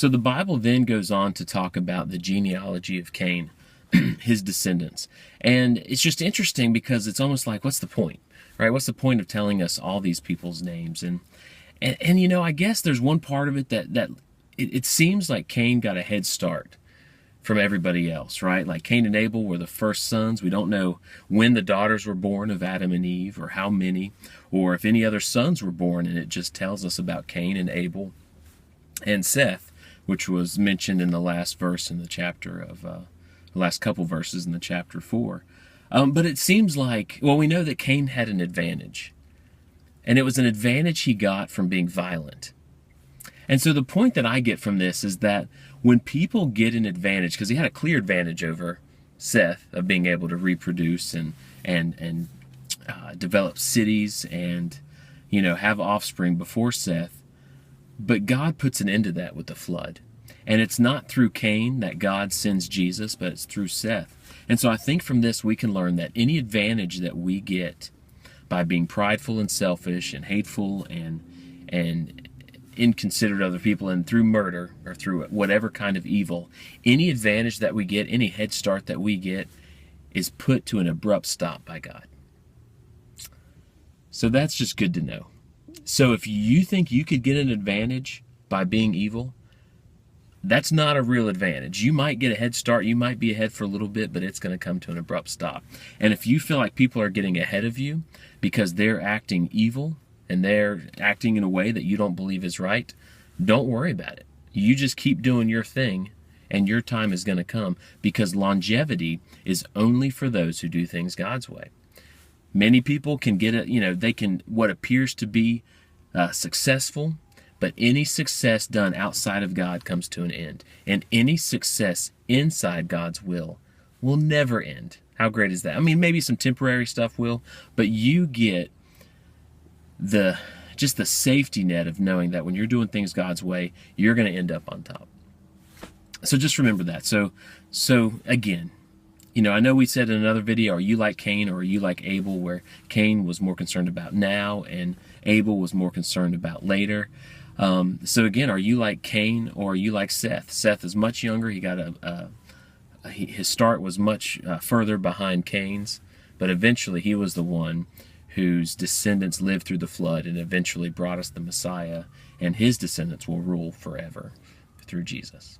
So the Bible then goes on to talk about the genealogy of Cain, his descendants. And it's just interesting because it's almost like, what's the point, right? What's the point of telling us all these people's names? And you know, I guess there's one part of it that it seems like Cain got a head start from everybody else, right? Like Cain and Abel were the first sons. We don't know when the daughters were born of Adam and Eve, or how many, or if any other sons were born, and it just tells us about Cain and Abel and Seth, which was mentioned in the last verse in the chapter of, the last couple verses in the chapter 4. But it seems like, well, we know that Cain had an advantage, and it was an advantage he got from being violent. And so the point that I get from this is that when people get an advantage, because he had a clear advantage over Seth of being able to reproduce and develop cities and, you know, have offspring before Seth, but God puts an end to that with the flood. And it's not through Cain that God sends Jesus, but it's through Seth. And so I think from this we can learn that any advantage that we get by being prideful and selfish and hateful and inconsiderate of other people, and through murder or through whatever kind of evil, any advantage that we get, any head start that we get, is put to an abrupt stop by God. So that's just good to know. So if you think you could get an advantage by being evil, that's not a real advantage. You might get a head start, you might be ahead for a little bit, but it's going to come to an abrupt stop. And if you feel like people are getting ahead of you because they're acting evil and they're acting in a way that you don't believe is right, don't worry about it. You just keep doing your thing, and your time is going to come, because longevity is only for those who do things God's way. Many people can get it, you know, they can, what appears to be successful, but any success done outside of God comes to an end. And any success inside God's will never end. How great is that? I mean, maybe some temporary stuff will, but you get just the safety net of knowing that when you're doing things God's way, you're going to end up on top. So just remember that. So again, you know, I know we said in another video, are you like Cain or are you like Abel, where Cain was more concerned about now and Abel was more concerned about later. So again, are you like Cain or are you like Seth? Seth is much younger. He got his start was much further behind Cain's, but eventually he was the one whose descendants lived through the flood and eventually brought us the Messiah, and his descendants will rule forever through Jesus.